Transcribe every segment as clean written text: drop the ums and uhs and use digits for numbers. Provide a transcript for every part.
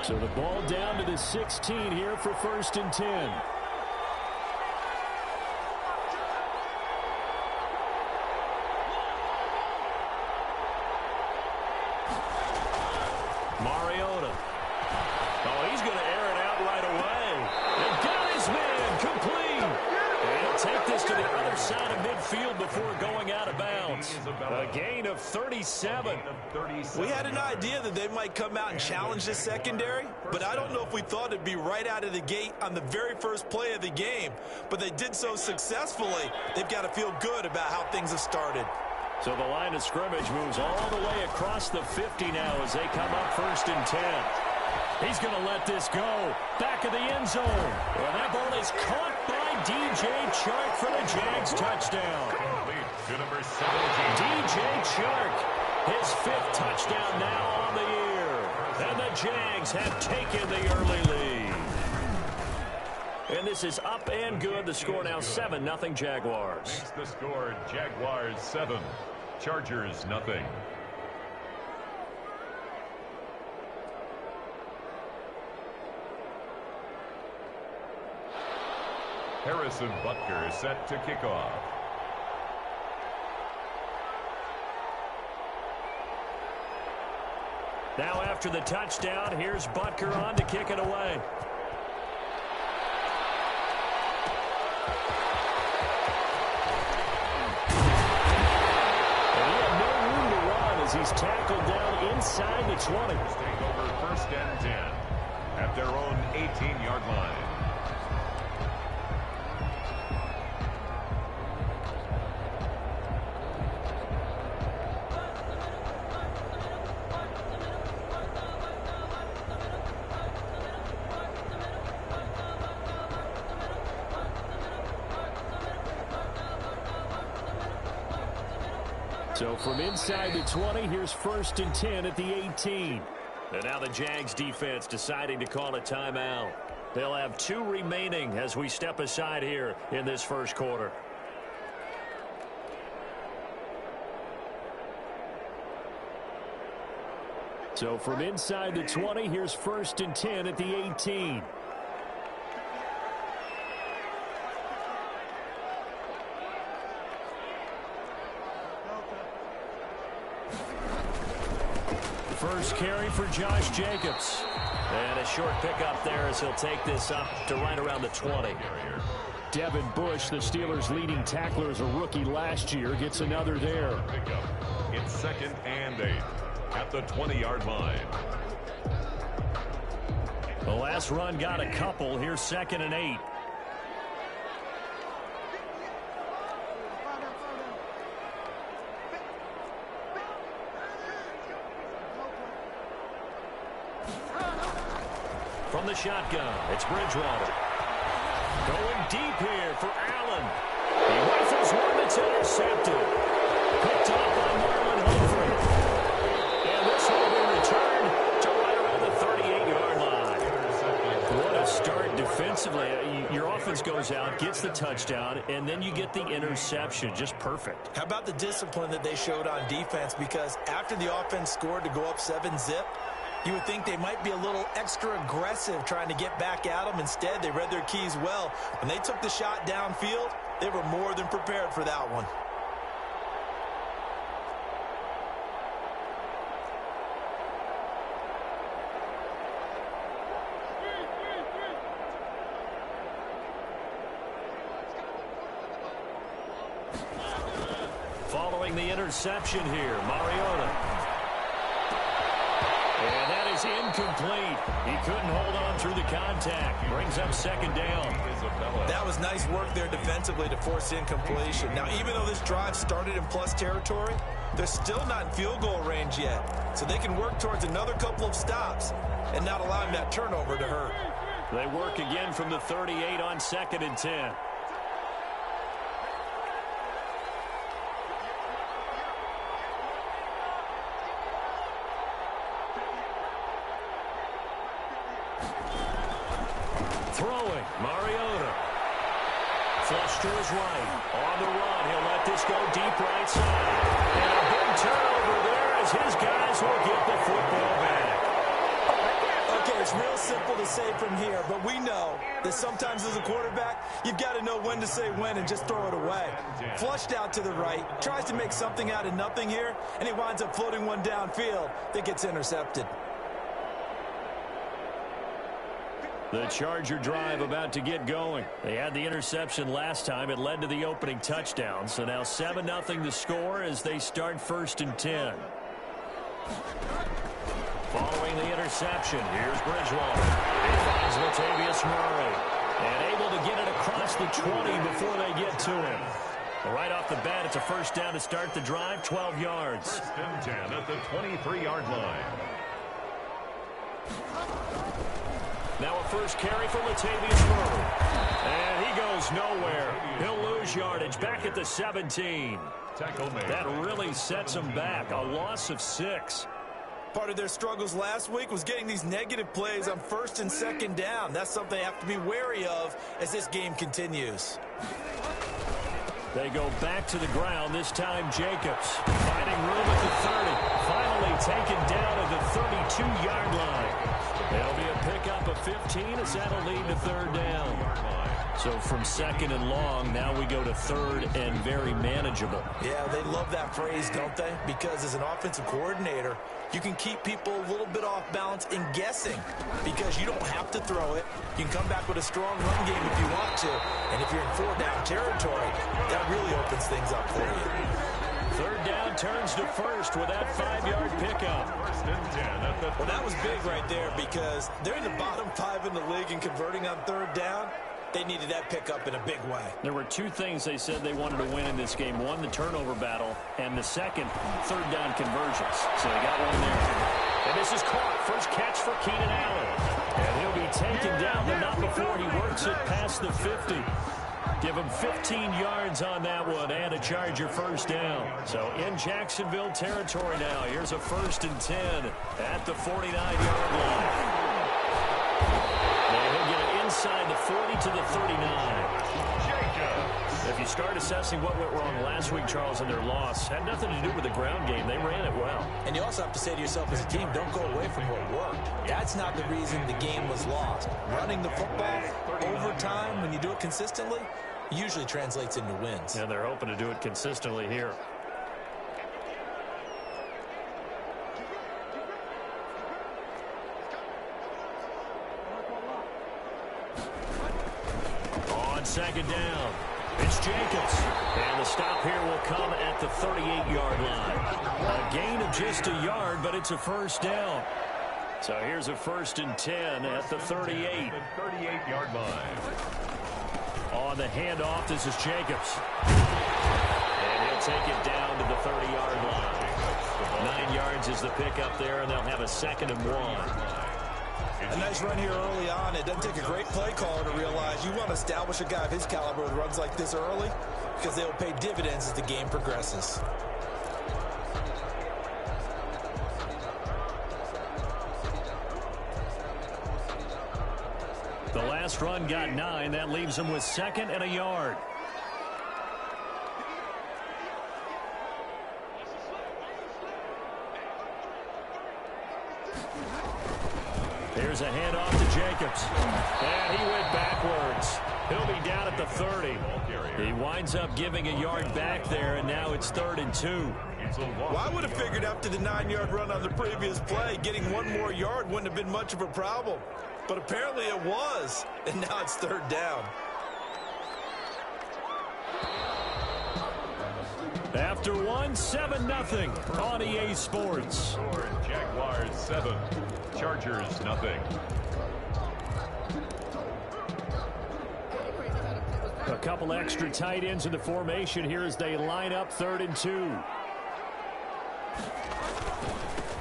So the ball down to the 16 here for 1st and 10. Mariota. Oh, he's going to air it out right away. And got his man complete. And he'll take this to the other side of midfield before going out of bounds. A gain of 37. We had an idea that they might come out and challenge this secondary, but I don't know if we thought it'd be right out of the gate on the very first play of the game. But they did so successfully. They've got to feel good about how things have started. So the line of scrimmage moves all the way across the 50 now as they come up 1st and 10. He's going to let this go. Back of the end zone. And that ball is caught by DJ Chark for the Jags touchdown. To number 17. DJ Chark, his 5th touchdown now on the year. And the Jags have taken the early lead. And this is up and good. The score now 7-0 Jaguars. Makes the score Jaguars 7, Chargers nothing. Harrison Butker set to kick off. Now after the touchdown, here's Butker on to kick it away. And he had no room to run as he's tackled down inside the 20. Take over 1st and 10 at their own 18-yard line. So from inside the 20, here's 1st and 10 at the 18. And now the Jags defense deciding to call a timeout. They'll have 2 remaining as we step aside here in this first quarter. So from inside the 20, here's 1st and 10 at the 18. First carry for Josh Jacobs. And a short pickup there as he'll take this up to right around the 20. Devin Bush, the Steelers' leading tackler as a rookie last year, gets another there. It's 2nd and 8 at the 20-yard line. The last run got a couple. Here's 2nd and 8. From the shotgun, it's Bridgewater. Going deep here for Allen. He rifles one that's intercepted. Picked off by Marlon Humphrey. And this will be returned to right around the 38-yard line. What a start defensively. Your offense goes out, gets the touchdown, and then you get the interception. Just perfect. How about the discipline that they showed on defense? Because after the offense scored to go up 7-zip, you would think they might be a little extra aggressive trying to get back at them. Instead, they read their keys well. When they took the shot downfield, they were more than prepared for that one. Following the interception here, Mariota. And that is incomplete. He couldn't hold on through the contact. Brings up 2nd down. That was nice work there defensively to force incompletion. Now, even though this drive started in plus territory, they're still not in field goal range yet. So they can work towards another couple of stops and not allowing that turnover to hurt. They work again from the 38 on 2nd and 10. Throwing, Mariota. Flush to his right. On the run, he'll let this go deep right side. And a big turnover there as his guys will get the football back. Okay, It's real simple to say from here, but we know that sometimes as a quarterback, you've got to know when to say when and just throw it away. Flushed out to the right, tries to make something out of nothing here, and he winds up floating one downfield that gets intercepted. The Charger drive about to get going. They had the interception last time. It led to the opening touchdown. So now 7-0 the score as they start 1st and 10. Following the interception, here's Bridgewater. He finds Latavius Murray. And able to get it across the 20 before they get to him. Right off the bat, it's a first down to start the drive, 12 yards. 1st and 10 at the 23-yard line. Now a first carry for Latavius Murray. And he goes nowhere. He'll lose yardage back at the 17. Tackle made. That really sets him back. A loss of 6. Part of their struggles last week was getting these negative plays on 1st and 2nd down. That's something they have to be wary of as this game continues. They go back to the ground, this time Jacobs. Finding room at the 30. Finally taken down at the 32-yard line. There'll be a pickup of 15 as that'll lead to 3rd down. So from 2nd and long, now we go to 3rd and very manageable. Yeah, they love that phrase, don't they? Because as an offensive coordinator, you can keep people a little bit off balance in guessing because you don't have to throw it. You can come back with a strong run game if you want to. And if you're in 4-down territory, that really opens things up for you. 3rd down turns to 1st with that 5-yard pickup. 1st and 10 at the Well, that was big right there because they're in the bottom 5 in the league and converting on 3rd down. They needed that pickup in a big way. There were 2 things they said they wanted to win in this game. One, the turnover battle, and the second, 3rd down conversions. So they got one there. And this is caught. First catch for Keenan Allen. And he'll be taken down, but not before he works it past the 50. Give him 15 yards on that one and a Charger first down. So in Jacksonville territory now. Here's a 1st and 10 at the 49-yard line. He'll get it inside the 40 to the 39. If you start assessing what went wrong last week, Charles, in their loss, had nothing to do with the ground game. They ran it well. And you also have to say to yourself as a team, don't go away from what worked. That's not the reason the game was lost. Running the football over time, when you do it consistently, usually translates into wins. And they're hoping to do it consistently here. On 2nd down, it's Jacobs. And the stop here will come at the 38-yard line. A gain of just a yard, but it's a first down. So here's a 1st and 10 at the 38. The 38-yard line. On the handoff, this is Jacobs. And he'll take it down to the 30-yard line. 9 yards is the pickup there, and they'll have a 2nd and 1. A nice run here early on. It doesn't take a great play caller to realize you want to establish a guy of his caliber with runs like this early because they will pay dividends as the game progresses. The last run got 9. That leaves them with 2nd and a yard. Here's a handoff to Jacobs. And he went backwards. He'll be down at the 30. He winds up giving a yard back there, and now it's 3rd and 2. Well, I would have figured after the 9-yard run on the previous play, getting 1 more yard wouldn't have been much of a problem. But apparently it was, and now it's 3rd down. After 7-0 on EA Sports. Jaguars 7, Chargers nothing. A couple extra tight ends in the formation here as they line up 3rd and 2.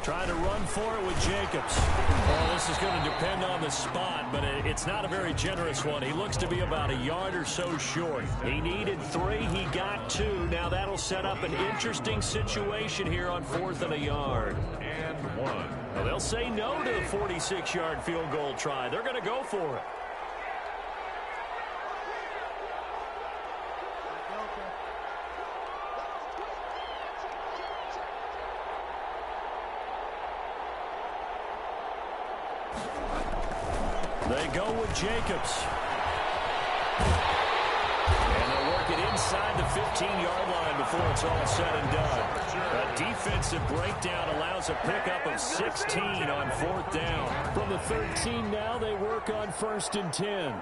Trying to run for it with Jacobs. Well, this is going to depend on the spot, but it's not a very generous one. He looks to be about a yard or so short. He needed 3. He got 2. Now that'll set up an interesting situation here on 4th and a yard. And 1. Well, they'll say no to the 46-yard field goal try. They're going to go for it. They go with Jacobs. And they'll work it inside the 15-yard line before it's all said and done. A defensive breakdown allows a pickup of 16 on 4th down. From the 13 now, they work on 1st and 10.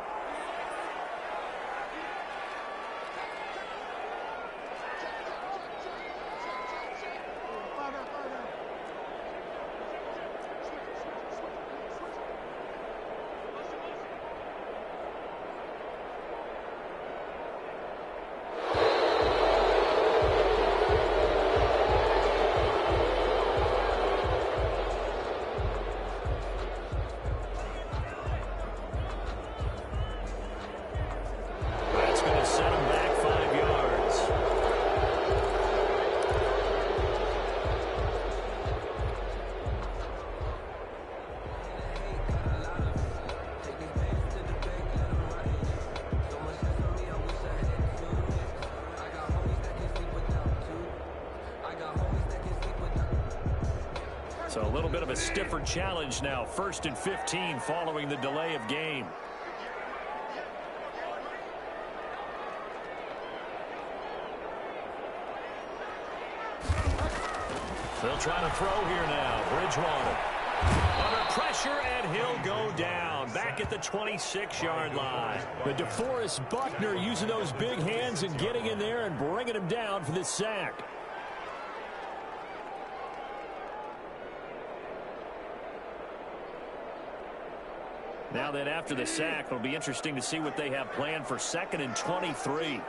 So a little bit of a stiffer challenge now. 1st and 15 following the delay of game. They'll try to throw here now. Bridgewater under pressure, and he'll go down. Back at the 26-yard line. But DeForest Buckner using those big hands and getting in there and bringing him down for the sack. Now then, after the sack, it'll be interesting to see what they have planned for 2nd and 23.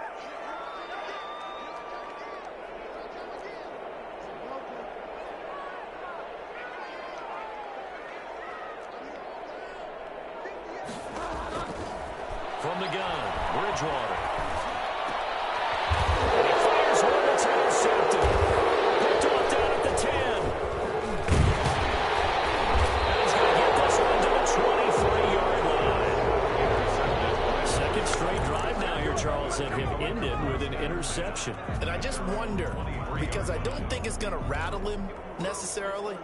From the gun, Bridgewater. And he fires one that's intercepted. Picked off down at the 10. And he's going to get this one to the 23-yard line. Second straight drive now here, Charles, that have ended with an interception. And I just wonder, because I don't think it's going to rattle him necessarily,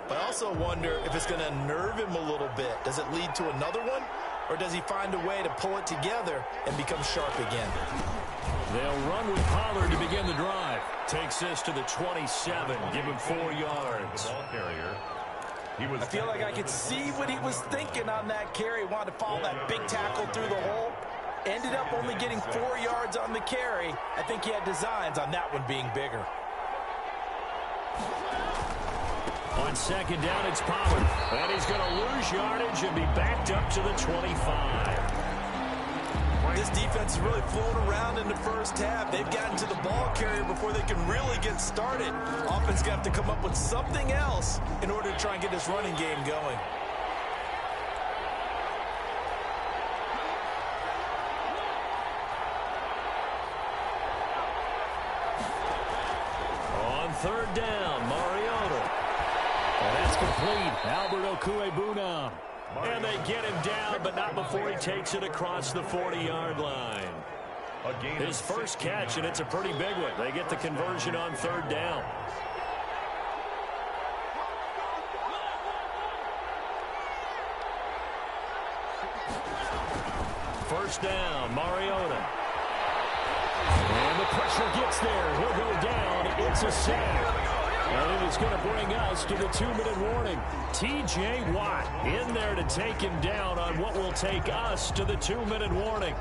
but I also wonder if it's going to nerve him a little bit. Does it lead to another one? Or does he find a way to pull it together and become sharp again? They'll run with Pollard to begin the drive. Takes this to the 27. Give him 4 yards. Ball carrier. I feel like I could see what he was thinking on that carry. Wanted to follow that big tackle through the hole. Ended up only getting 4 yards on the carry. I think he had designs on that one being bigger. On 2nd down, it's Pollard. And he's going to lose yardage and be backed up to the 25. This defense has really flown around in the first half. They've gotten to the ball carrier before they can really get started. Offense got to come up with something else in order to try and get this running game going. On 3rd down, Mariota. And that's complete. Albert Okwuegbunam. And they get him down, but not before he takes it across the 40-yard line. His first catch, and it's a pretty big one. They get the conversion on 3rd down. First down, Mariota. And the pressure gets there. He'll go down. It's a sack. And it is going to bring us to the 2-minute warning. T.J. Watt in there to take him down on what will take us to the 2-minute warning.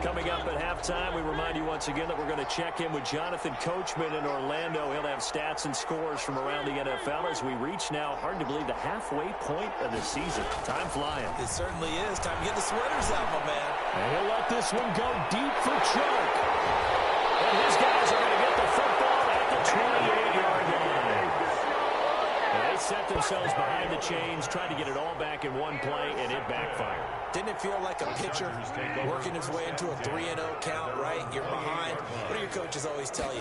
Coming up at halftime, we remind you once again that we're going to check in with Jonathan Coachman in Orlando. He'll have stats and scores from around the NFL as we reach now, hard to believe, the halfway point of the season. Time flying. It certainly is. Time to get the sweaters out, my man. And he'll let this one go deep for Chark. And his guys are going to get the football at the 28-yard line. And they set themselves behind the chains, trying to get it all back in one play, and it backfired. Didn't it feel like a pitcher working his way into a 3-0 count, right? You're behind. What do your coaches always tell you?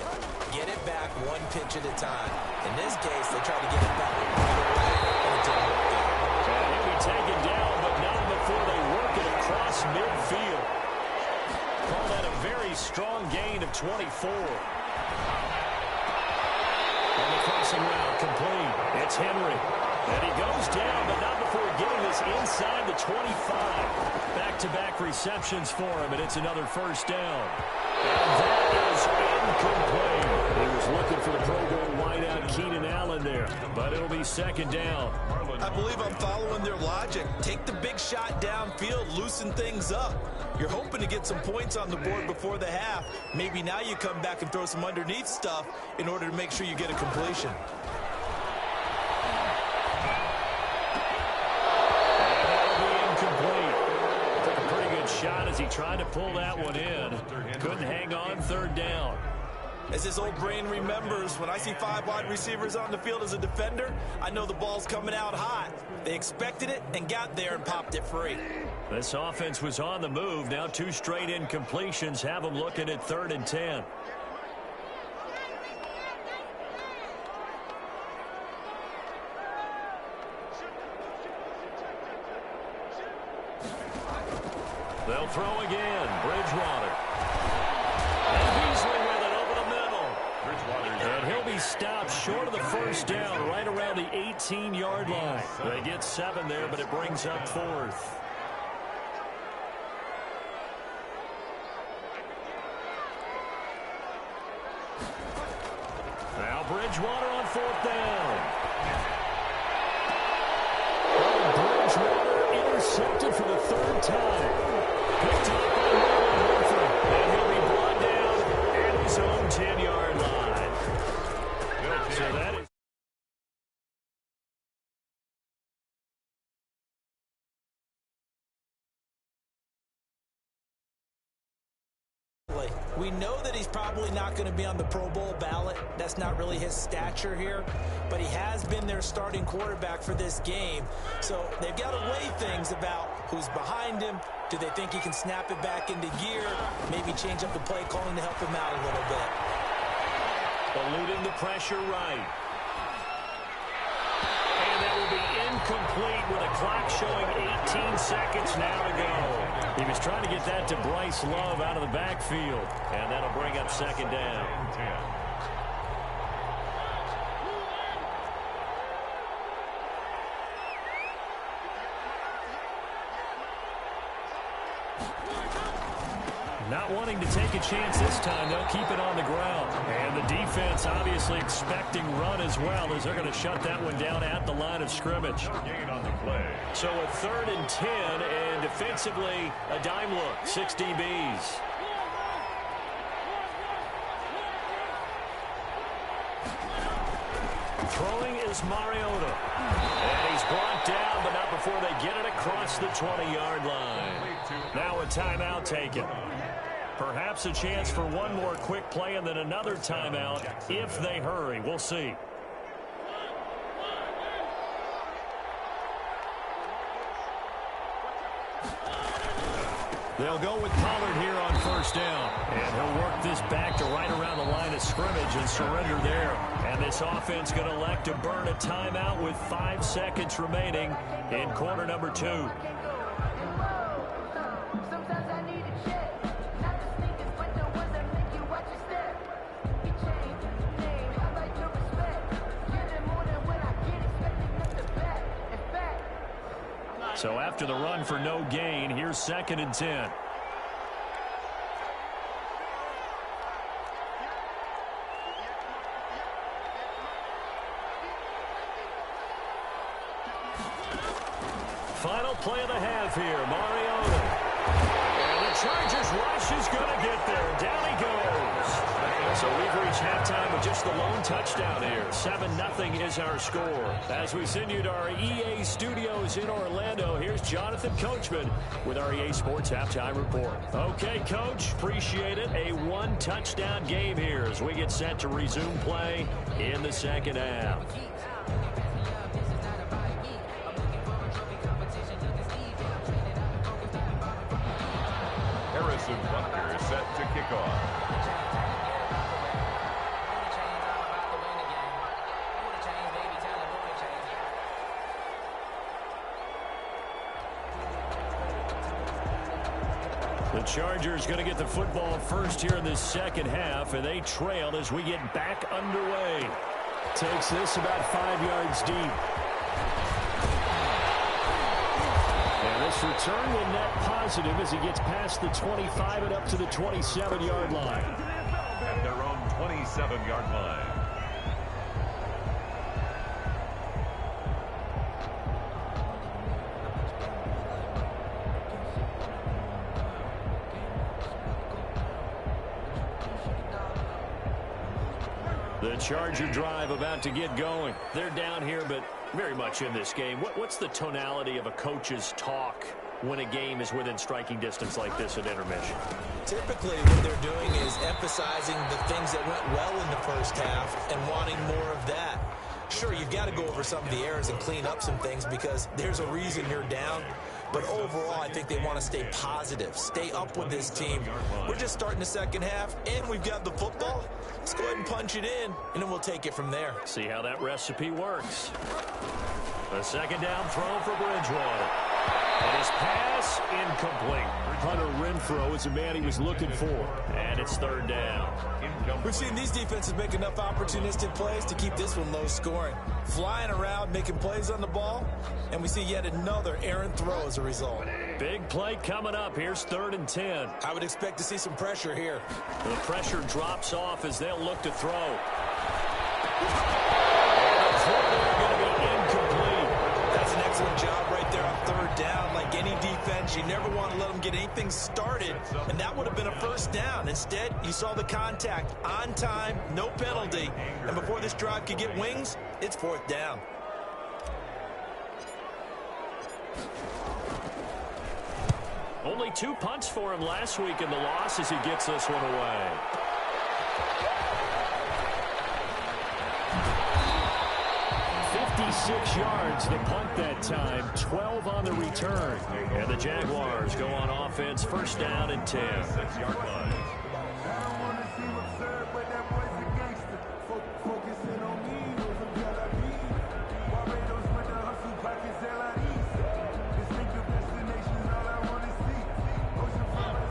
Get it back one pitch at a time. In this case, they tried to get it back right away, and it didn't work out. And he'll be taken down, but not before they work it across midfield. Call that a very strong gain of 24. And the crossing route complete. It's Henry. And he goes down, but not before getting this inside the 25. Back-to-back receptions for him, and it's another first down. And that is incomplete. He was looking for the Pro Bowl wideout Keenan Allen there, but it'll be second down. I believe I'm following their logic. Take the big shot downfield, loosen things up. You're hoping to get some points on the board before the half. Maybe now you come back and throw some underneath stuff in order to make sure you get a completion. And that'll be incomplete. Took a pretty good shot as he tried to pull that one in. Couldn't hang on, third down. As his old brain remembers, when I see 5 wide receivers on the field as a defender, I know the ball's coming out hot. They expected it and got there and popped it free. This offense was on the move. Now 2 straight incompletions have them looking at 3rd and 10. They'll throw again. Bridgewater. And Beasley with it over the middle. And he'll be stopped short of the first down right around the 18-yard line. They get 7 there, but it brings up 4th. Now Bridgewater on 4th down. Bridgewater intercepted for the 3rd time. Picked up by Marlon Humphrey. And he'll be brought down at his own 10-yard line. So that is... We know that he's probably not going to be on the Pro Bowl ballot. That's not really his stature here. But he has been their starting quarterback for this game. So they've got to weigh things about who's behind him. Do they think he can snap it back into gear? Maybe change up the play calling to help him out a little bit. Eluding the pressure right. And that will be incomplete with a clock showing 18 seconds now to go. He was trying to get that to Bryce Love out of the backfield. And that'll bring up 2nd down. Not wanting to take a chance this time, they'll keep it on the ground. And the defense obviously expecting run as well, as they're going to shut that one down at the line of scrimmage. So a 3rd and 10, and defensively a dime look, 6 DBs. Throwing is Mariota. And he's brought down, but not before they get it across the 20-yard line. Now a timeout taken. Perhaps a chance for one more quick play and then another timeout if they hurry. We'll see. They'll go with Pollard here on 1st down. And he'll work this back to right around the line of scrimmage and surrender there. And this offense going to elect to burn a timeout with 5 seconds remaining in quarter number 2. So after the run for no gain, here's 2nd and 10. Final play of the half here, Mariota. And the Chargers rush is going to get there. Down he goes. So we've reached halftime with just the lone touchdown here. 7-0 is our score. As we send you to our EA studios in Orlando, here's Jonathan Coachman with our EA Sports Halftime Report. Okay, Coach, appreciate it. A 1-touchdown game here as we get set to resume play in the 2nd half. Harrison Butker is set to kick off. The Chargers going to get the football first here in this 2nd half, and they trail as we get back underway. Takes this about 5 yards deep. And this return will net positive as he gets past the 25 and up to the 27-yard line. At their own 27-yard line. The Charger drive about to get going. They're down here, but very much in this game. What's the tonality of a coach's talk when a game is within striking distance like this at intermission? Typically, what they're doing is emphasizing the things that went well in the first half and wanting more of that. Sure, you've got to go over some of the errors and clean up some things because there's a reason you're down. But overall, I think they want to stay positive, stay up with this team. We're just starting the second half, and we've got the football. Let's go ahead and punch it in, and then we'll take it from there. See how that recipe works. A second down throw for Bridgewater. And his pass incomplete. Hunter Renfrow is the man he was looking for. And it's third down. We've seen these defenses make enough opportunistic plays to keep this one low scoring. Flying around, making plays on the ball, and we see yet another errant throw as a result. Big play coming up. Here's 3rd and 10. I would expect to see some pressure here. The pressure drops off as they'll look to throw. That's an excellent job right there on 3rd down. Like any defense, you never want to let them get anything started, and that would have been a first down. Instead, you saw the contact on time, no penalty, and before this drive could get wings, it's 4th down. Only 2 punts for him last week in the loss as he gets this one away. Six yards the punt that time, 12 on the return. And the Jaguars go on offense, first down and 10. 6-yard line.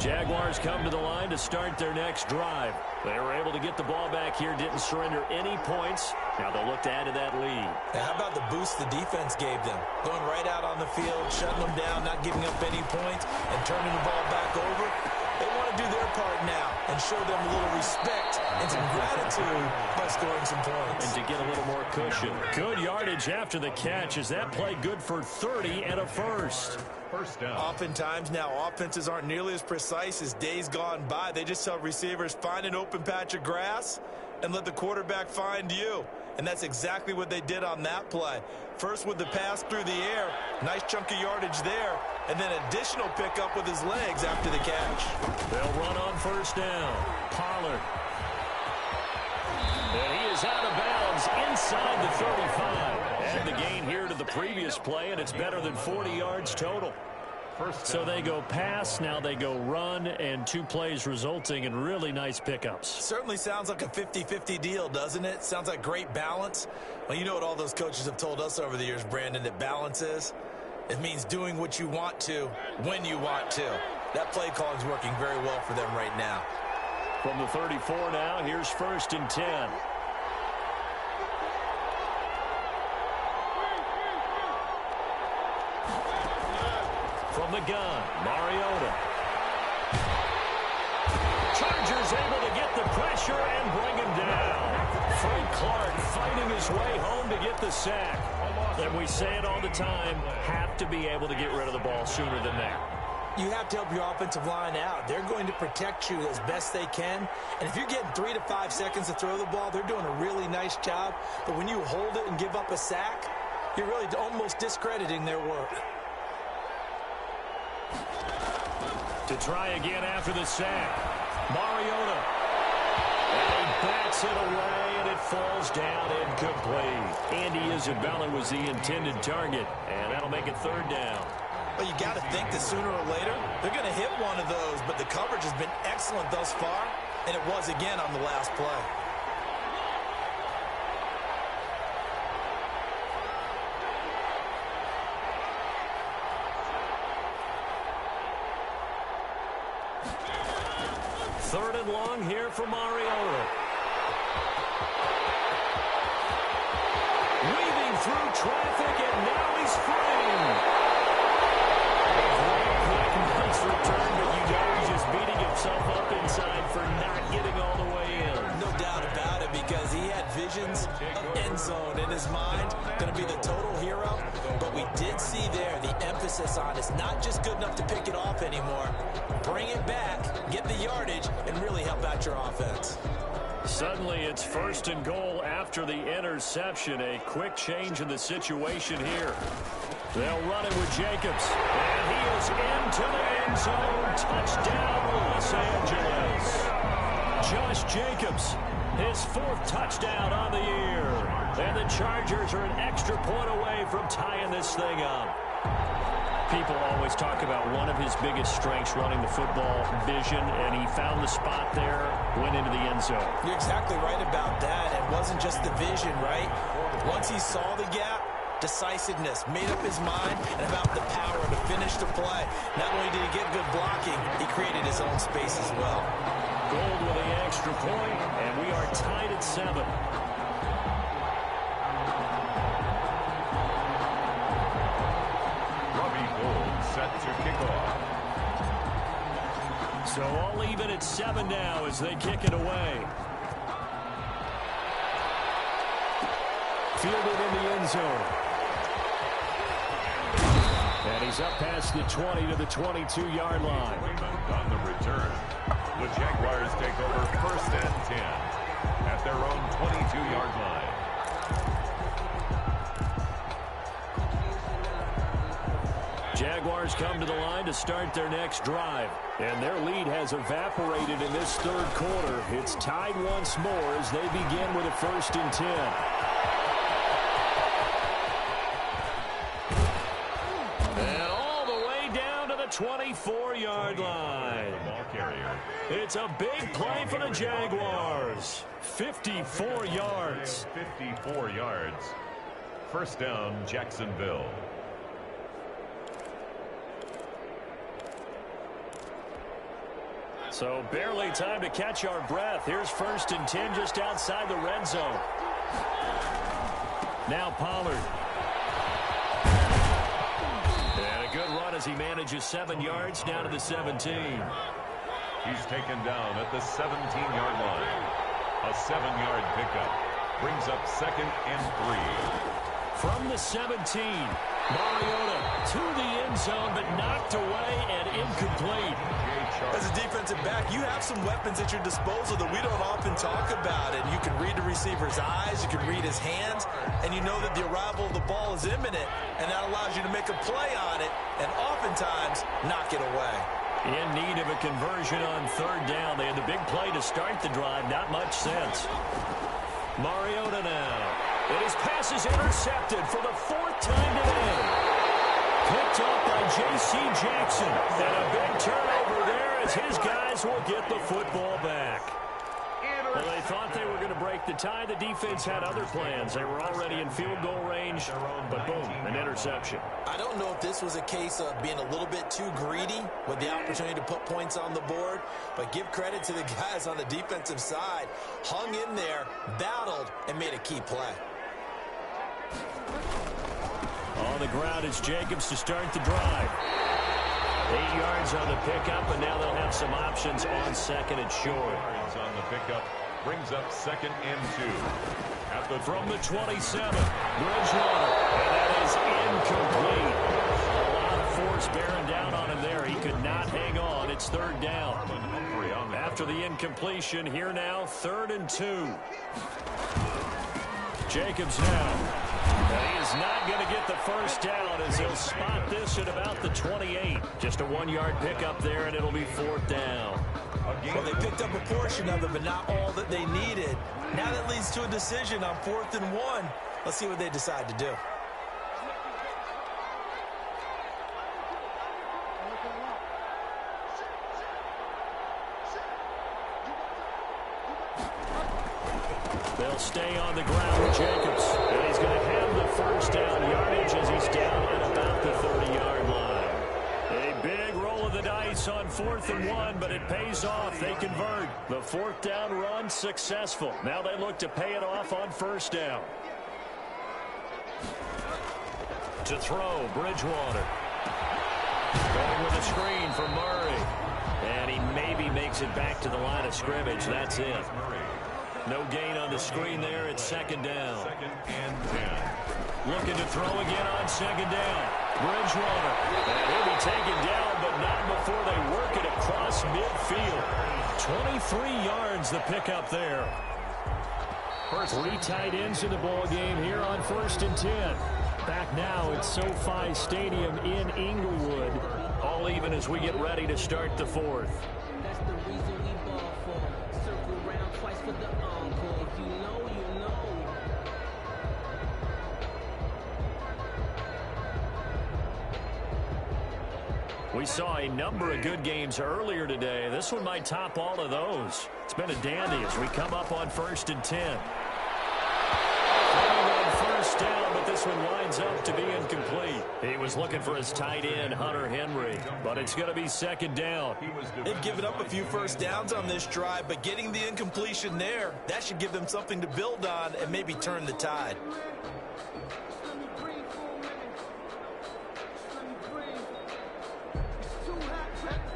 Jaguars come to the line to start their next drive. They were able to get the ball back here, didn't surrender any points. Now they'll look to add to that lead. Now, how about the boost the defense gave them? Going right out on the field, shutting them down, not giving up any points, and turning the ball back over. They want to do their part now and show them a little respect and some gratitude by scoring some points. And to get a little more cushion. Good yardage after the catch. Is that play good for 30 and a first? First down. Oftentimes now, offenses aren't nearly as precise as days gone by. They just tell receivers, find an open patch of grass and let the quarterback find you. And that's exactly what they did on that play. First with the pass through the air, nice chunk of yardage there, and then additional pickup with his legs after the catch. They'll run on first down. Pollard. And he is out of bounds inside the 35. And the gain here to the previous play, and it's better than 40 yards total. So they go pass, now they go run, and 2 plays resulting in really nice pickups. Certainly sounds like a 50-50 deal, doesn't it? Sounds like great balance. Well, you know what all those coaches have told us over the years, Brandon, that balance is? It means doing what you want to, when you want to. That play calling is working very well for them right now. From the 34 now, here's 1st and 10. From the gun, Mariota. Chargers able to get the pressure and bring him down. Frank Clark fighting his way home to get the sack. And we say it all the time, have to be able to get rid of the ball sooner than that. You have to help your offensive line out. They're going to protect you as best they can. And if you're getting 3 to 5 seconds to throw the ball, they're doing a really nice job. But when you hold it and give up a sack, you're really almost discrediting their work. To try again after the sack. Mariota. And he bats it away, and it falls down incomplete. Andy Isabella was the intended target, and that'll make it 3rd down. Well, you got to think that sooner or later, they're going to hit one of those, but the coverage has been excellent thus far, and it was again on the last play. Third and long here for Mariota. Weaving through traffic, and now he's free. Great quick nice return, but you know he's just beating himself up inside for not getting all the way in. No doubt about it, because he had visions of end zone in his mind. Going to be the total hero. But we did see there the emphasis on it's not just good enough to pick it off anymore. Bring it back, get the yardage, and really help out your offense. Suddenly it's 1st and goal after the interception. A quick change in the situation here. They'll run it with Jacobs. And he is into the end zone. Touchdown, Los Angeles. Josh Jacobs, his 4th touchdown on the year. And the Chargers are an extra point away from tying this thing up. People always talk about one of his biggest strengths running the football, vision, and he found the spot there, went into the end zone. You're exactly right about that. It wasn't just the vision, right? Once he saw the gap, decisiveness, made up his mind, and about the power to finish the play. Not only did he get good blocking, he created his own space as well. Gold with the extra point, and we are tied at 7. Set to kick off. So all even at 7 now as they kick it away. Fielded in the end zone. And he's up past the 20 to the 22-yard line. On the return, the Jaguars take over 1st and 10 at their own 22-yard line. Jaguars come to the line to start their next drive. And their lead has evaporated in this 3rd quarter. It's tied once more as they begin with a 1st and 10. And all the way down to the 24-yard line. It's a big play for the Jaguars. 54 yards. 54 yards. 1st down, Jacksonville. So barely time to catch our breath. Here's 1st and 10 just outside the red zone. Now Pollard. And a good run as he manages 7 yards down to the 17. He's taken down at the 17-yard line. A 7-yard pickup brings up 2nd and 3. From the 17, Mariota to the end zone, but knocked away and incomplete. As a defensive back, you have some weapons at your disposal that we don't often talk about. And you can read the receiver's eyes, you can read his hands, and you know that the arrival of the ball is imminent, and that allows you to make a play on it and oftentimes knock it away. In need of a conversion on 3rd down. They had the big play to start the drive. Not much sense. Mariota now. And his pass is intercepted for the 4th time today. Picked up by J.C. Jackson. And a big turnover there as his guys will get the football back. Well, they thought they were going to break the tie. The defense had other plans. They were already in field goal range, but boom, an interception. I don't know if this was a case of being a little bit too greedy with the opportunity to put points on the board, but give credit to the guys on the defensive side. Hung in there, battled, and made a key play. On the ground is Jacobs to start the drive. 8 yards on the pickup, and now they'll have some options on 2nd and short. On the pickup brings up 2nd and 2. From the 27, Bridgewater, and that is incomplete. A lot of force bearing down on him there. He could not hang on. It's 3rd down. After the incompletion, here now, 3rd and 2. Jacobs now. And he is not going to get the 1st down as he'll spot this at about the 28. Just a 1-yard pickup there, and it'll be 4th down. Well, they picked up a portion of it, but not all that they needed. Now that leads to a decision on 4th and 1. Let's see what they decide to do. They'll stay on the ground with Jacobs. And he's going to have the 1st down yardage as he's down at about the 30-yard line. A big roll of the dice on 4th and 1, but it pays off. They convert. The 4th down run successful. Now they look to pay it off on 1st down. To throw, Bridgewater. Going with a screen for Murray. And he maybe makes it back to the line of scrimmage. That's it. No gain on the screen there. It's second down. Second and 10. Looking to throw again on second down. Bridgewater. And he'll be taken down, but not before they work it across midfield. 23 yards the pickup there. Three tight ends in the ball game here on 1st and 10. Back now at SoFi Stadium in Inglewood. All even as we get ready to start the fourth. That's the reason we ball for. Circle around twice for the encore. If you know, you know. We saw a number of good games earlier today. This one might top all of those. It's been a dandy as we come up on 1st and 10. First down, but this one winds up to be incomplete. He was looking for his tight end, Hunter Henry, but it's going to be second down. They've given up a few first downs on this drive, but getting the incompletion there, that should give them something to build on and maybe turn the tide.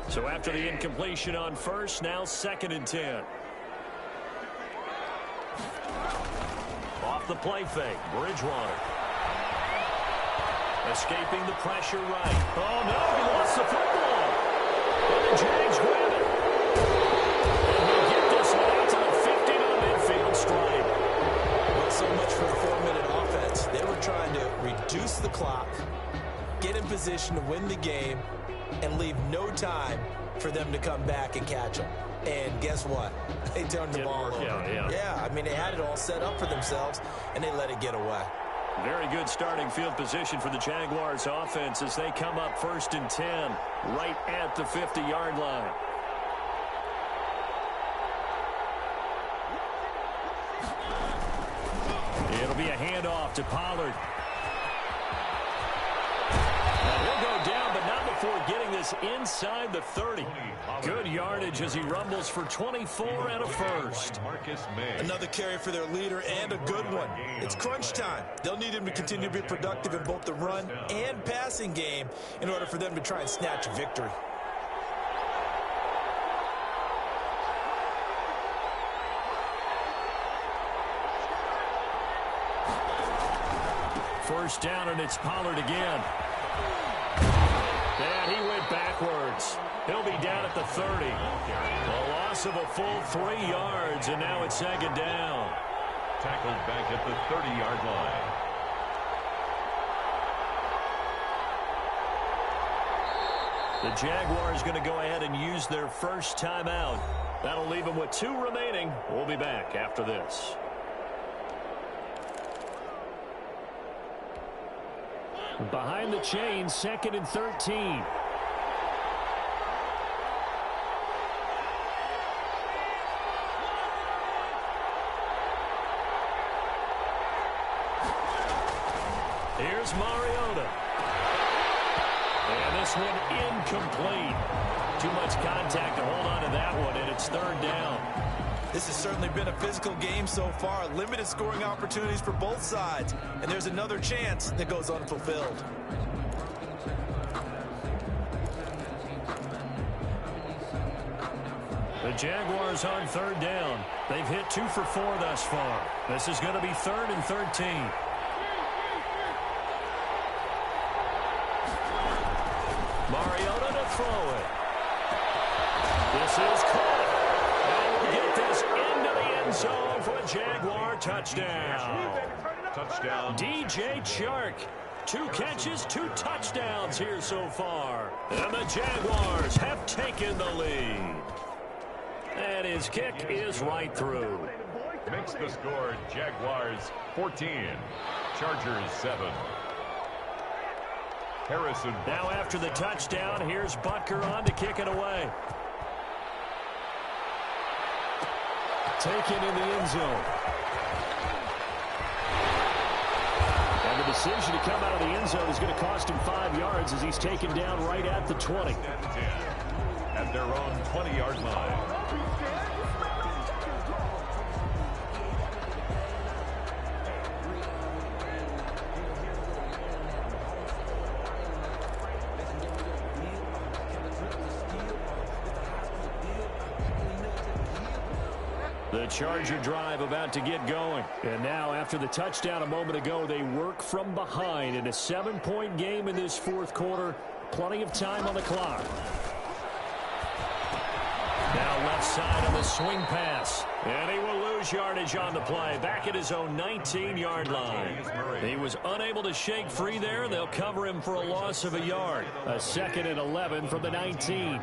So after the incompletion on first, now 2nd and 10. Off the play fake, Bridgewater. Escaping the pressure right. Oh, no, he lost the football. And the Jags grab it. And he'll get this one out to the 50 midfield stripe. Well, so much for the 4-minute offense. They were trying to reduce the clock, get in position to win the game, and leave no time for them to come back and catch them. And guess what? They turned the ball over. Yeah, I mean, they had it all set up for themselves, and they let it get away. Very good starting field position for the Jaguars offense as they come up 1st and 10 right at the 50-yard line. It'll be a handoff to Pollard. He'll go down, but not before getting this inside the 30. Good yardage as he rumbles for 24 and a first. Another carry for their leader and a good one. It's crunch time. They'll need him to continue to be productive in both the run and passing game in order for them to try and snatch a victory. First down, and it's Pollard again. And he went backwards. He'll be down at the 30. A loss of a full 3 yards, and now it's second down. Tackled back at the 30-yard line. The Jaguars going to go ahead and use their first timeout. That'll leave them with 2 remaining. We'll be back after this. Behind the chain, 2nd and 13. Here's Mariota. And this one incomplete. Too much contact to hold on to that one, and it's 3rd down. This has certainly been a physical game so far. Limited scoring opportunities for both sides. And there's another chance that goes unfulfilled. The Jaguars on 3rd down. They've hit 2 for 4 thus far. This is going to be 3rd and 13. Mariota to throw it. This is caught. And we'll get this into the end zone for a Jaguar touchdown. Touchdown. DJ Chark. 2 catches, 2 touchdowns here so far. And the Jaguars have taken the lead. And his kick is right through. Makes the score Jaguars 14, Chargers 7. Harrison. Now after the touchdown, here's Butker on to kick it away. Taken in the end zone. And the decision to come out of the end zone is going to cost him 5 yards as he's taken down right at the 20. At their own 20-yard line. Charger drive about to get going. And now, after the touchdown a moment ago, they work from behind in a 7-point game in this fourth quarter. Plenty of time on the clock. Now left side on the swing pass. And he will lose yardage on the play. Back at his own 19-yard line. He was unable to shake free there. They'll cover him for a loss of a yard. A 2nd and 11 from the 19.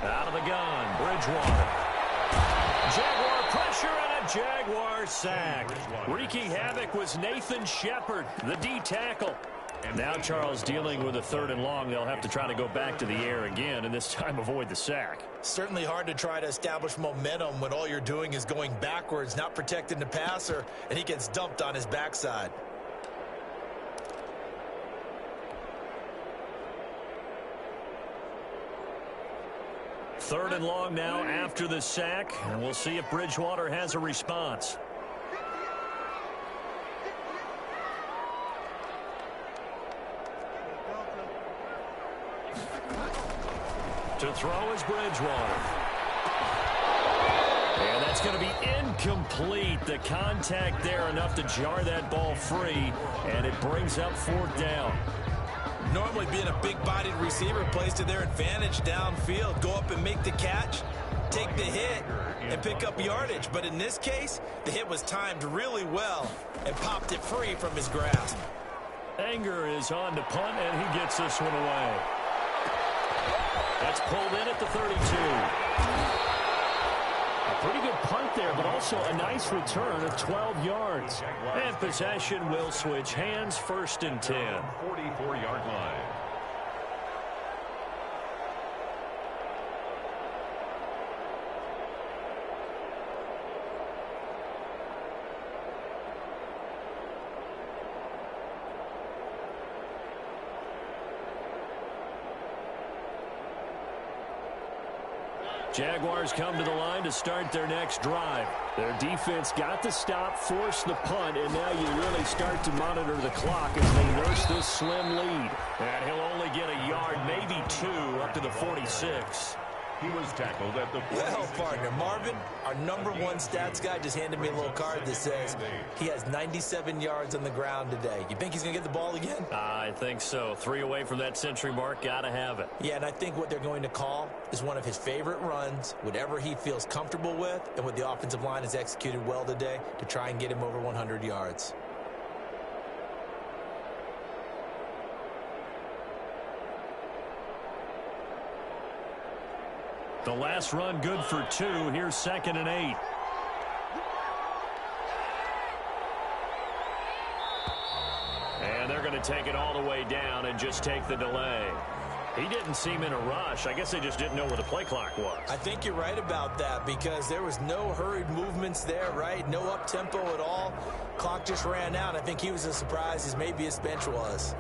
Out of the gun, Bridgewater. Jaguar pressure and a Jaguar sack. Wreaking havoc was Nathan Shepard, the D tackle. And now Charles dealing with a 3rd and long. They'll have to try to go back to the air again, and this time avoid the sack. Certainly hard to try to establish momentum when all you're doing is going backwards, not protecting the passer, and he gets dumped on his backside. Third and long now after the sack, and we'll see if Bridgewater has a response. To throw is Bridgewater. And that's going to be incomplete. The contact there enough to jar that ball free, and it brings up 4th down. Normally being a big-bodied receiver plays to their advantage downfield. Go up and make the catch, take the hit, and pick up yardage. But in this case, the hit was timed really well and popped it free from his grasp. Anger is on to punt, and he gets this one away. That's pulled in at the 32. A pretty good punt there, but also a nice return of 12 yards. And possession will switch hands, 1st and 10. 44-yard line. Jaguars come to the line to start their next drive. Their defense got the stop, forced the punt, and now you really start to monitor the clock as they nurse this slim lead. And he'll only get a yard, maybe 2, up to the 46. He was tackled at the 46. Well, partner, Marvin, our #1 stats guy just handed me a little card that says he has 97 yards on the ground today. You think he's going to get the ball again? I think so. 3 away from that century mark. Got to have it. Yeah, and I think what they're going to call is one of his favorite runs, whatever he feels comfortable with, and what the offensive line has executed well today to try and get him over 100 yards. The last run good for 2. Here's 2nd and 8. And they're going to take it all the way down and just take the delay. He didn't seem in a rush. I guess they just didn't know where the play clock was. I think you're right about that because there was no hurried movements there, right? No up-tempo at all. Clock just ran out. I think he was as surprised as maybe his bench was.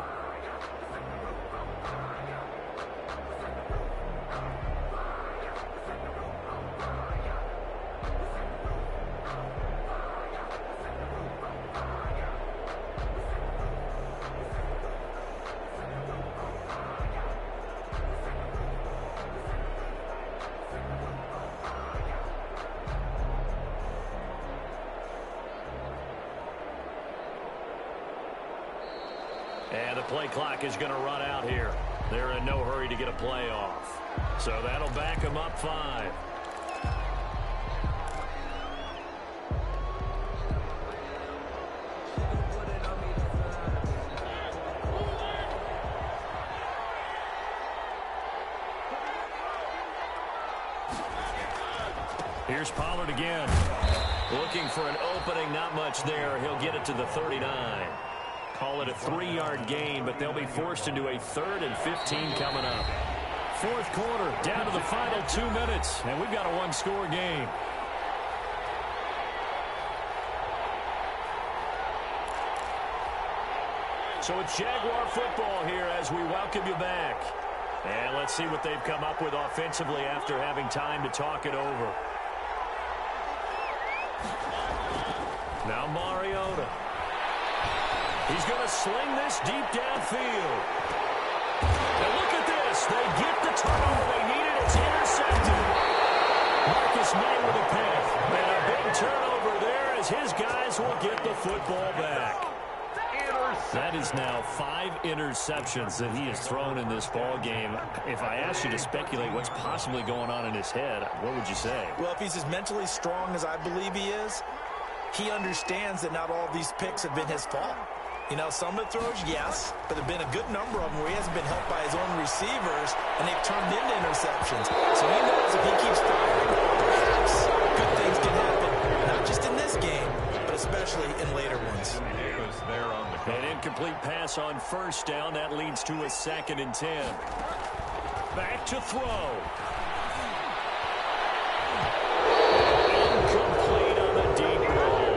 And the play clock is going to run out here. They're in no hurry to get a play off. So that'll back them up 5. Here's Pollard again. Looking for an opening, not much there. He'll get it to the 39. Call it a 3-yard gain, but they'll be forced into a 3rd and 15 coming up. Fourth quarter, down to the final 2 minutes, and we've got a 1-score game. So it's Jaguar football here as we welcome you back. And let's see what they've come up with offensively after having time to talk it over. Now Mariota. He's going to sling this deep downfield. And look at this. They get the turnover they needed. It's intercepted. Marcus May with a pick. And a big turnover there as his guys will get the football back. That is now 5 interceptions that he has thrown in this ball game. If I asked you to speculate what's possibly going on in his head, what would you say? Well, if he's as mentally strong as I believe he is, he understands that not all these picks have been his fault. You know, some of the throws, yes, but there have been a good number of them where he hasn't been helped by his own receivers, and they've turned into interceptions. So he knows if he keeps firing, perhaps good things can happen, not just in this game, but especially in later ones. An incomplete pass on first down. That leads to a 2nd and 10. Back to throw. Incomplete on the deep ball.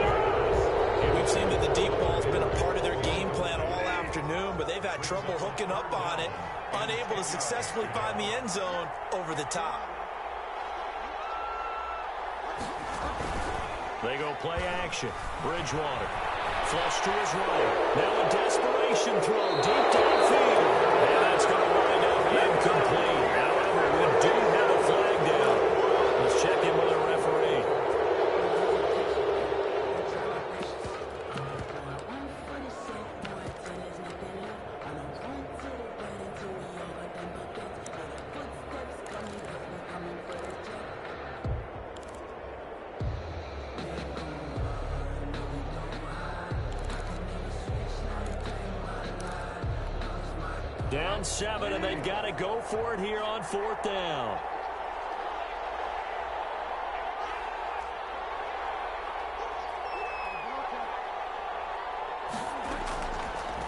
And we've seen that the deep ball's been a part of their game plan all afternoon, but they've had trouble hooking up on it, unable to successfully find the end zone over the top. They go play action. Bridgewater. Flush to his right. Now a desperation throw deep downfield. And that's going to wind up incomplete. However, we do have a flag down. Let's check in with the referee. Down 7, and they've got to go for it here on 4th down.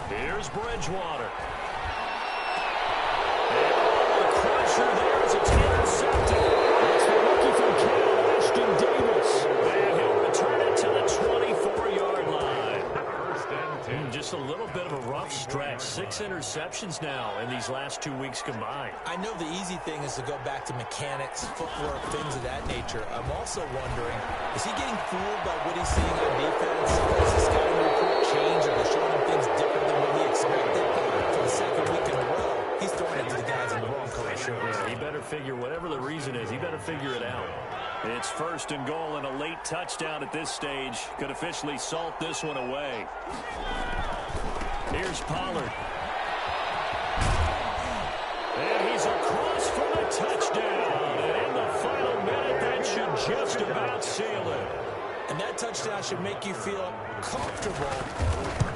Here's Bridgewater. And the crusher there as it's intercepted. It's the rookie from Cal, Ashton Davis. And he'll return it to the 24-yard line. Just a little bit of a rough stretch. 6 interceptions now in these last 2 weeks combined. I know the easy thing is to go back to mechanics, footwork, things of that nature. I'm also wondering, is he getting fooled by what he's seeing on defense? Is this guy report change, or they're showing him things different than what he expected? For the 2nd week in a row, he's throwing it to the guys in the wrong color shirts. Yeah, he better figure, whatever the reason is, he better figure it out. It's 1st and goal, and a late touchdown at this stage could officially salt this one away. Here's Pollard. And he's across for the touchdown. And in the final minute, that should just about seal it. And that touchdown should make you feel comfortable.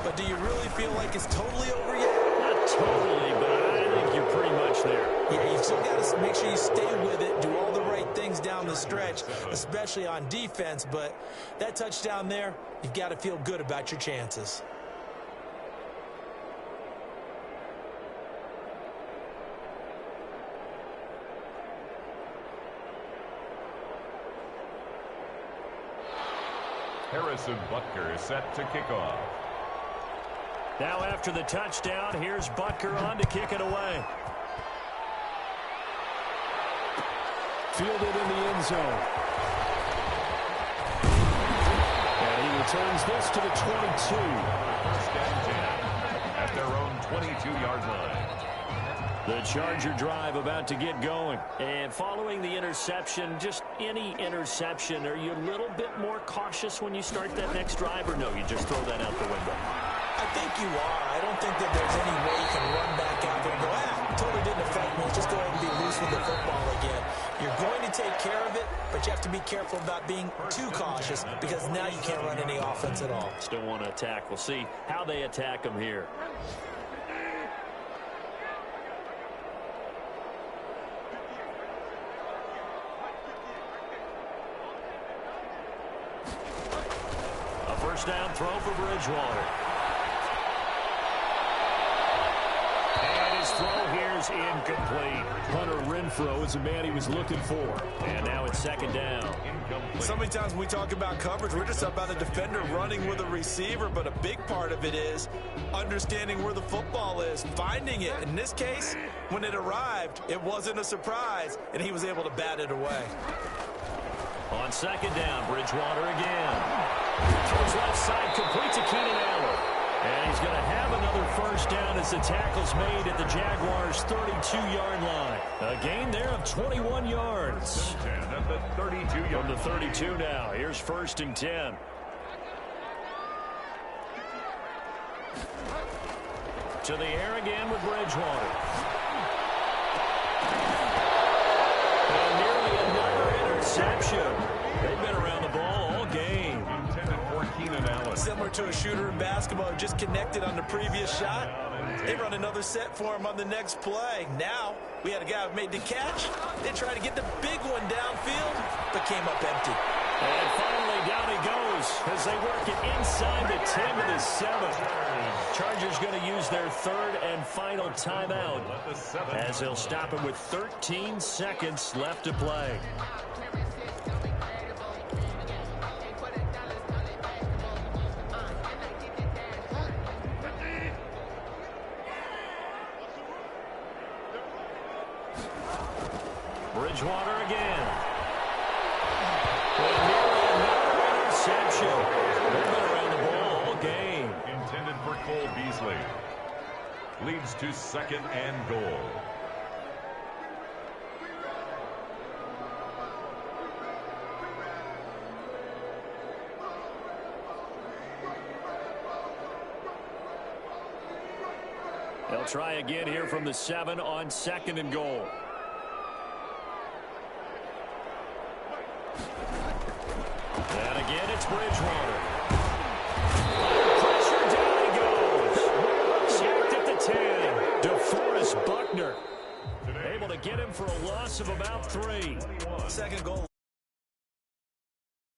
But do you really feel like it's totally over yet? Not totally, but I think you're pretty much there. Yeah, you've still got to make sure you stay with it, do all the right things down the stretch, especially on defense. But that touchdown there, you've got to feel good about your chances. Harrison Butker is set to kick off. Now after the touchdown, here's Butker on to kick it away. Fielded in the end zone. And he returns this to the 22. 1st and 10 at their own 22-yard line. The Charger drive about to get going. And following the interception, just any interception, are you a little bit more cautious when you start that next drive, or no, you just throw that out the window? I think you are. I don't think that there's any way you can run back out there and go, totally didn't affect me. Let's just go ahead and be loose with the football again. You're going to take care of it, but you have to be careful about being too cautious, because now you can't run any offense at all. Still want to attack. We'll see how they attack them here. First down throw for Bridgewater. And his throw here's incomplete. Hunter Renfrow is the man he was looking for. And now it's 2nd down. So many times when we talk about coverage, we're just about a defender running with a receiver, but a big part of it is understanding where the football is, finding it. In this case, when it arrived, it wasn't a surprise, and he was able to bat it away. On 2nd down, Bridgewater again. Throws left side, complete to Keenan Allen. And he's going to have another first down as the tackle's made at the Jaguars' 32-yard line. A gain there of 21 yards. 10 at the 32-yard From the 32 now. Here's 1st and 10. To the air again with Bridgewater. And nearly another interception. They've been around the ball all game. Intended for Keenan Allen. Similar to a shooter in basketball, just connected on the previous shot. They run another set for him on the next play. Now, we had a guy who made the catch. They tried to get the big one downfield, but came up empty. And finally, down he goes as they work it inside the 10 to the 7. Chargers going to use their 3rd and final timeout as they'll stop it with 13 seconds left to play. Bridgewater again. And nearly another interception. They've been around the ball all game. Intended for Cole Beasley. Leads to 2nd and goal. They'll try again here from the 7 on 2nd and goal. And again, it's Bridgewater. Pressure, down he goes. Sacked at the 10. DeForest Buckner able to get him for a loss of about 3. 2nd goal.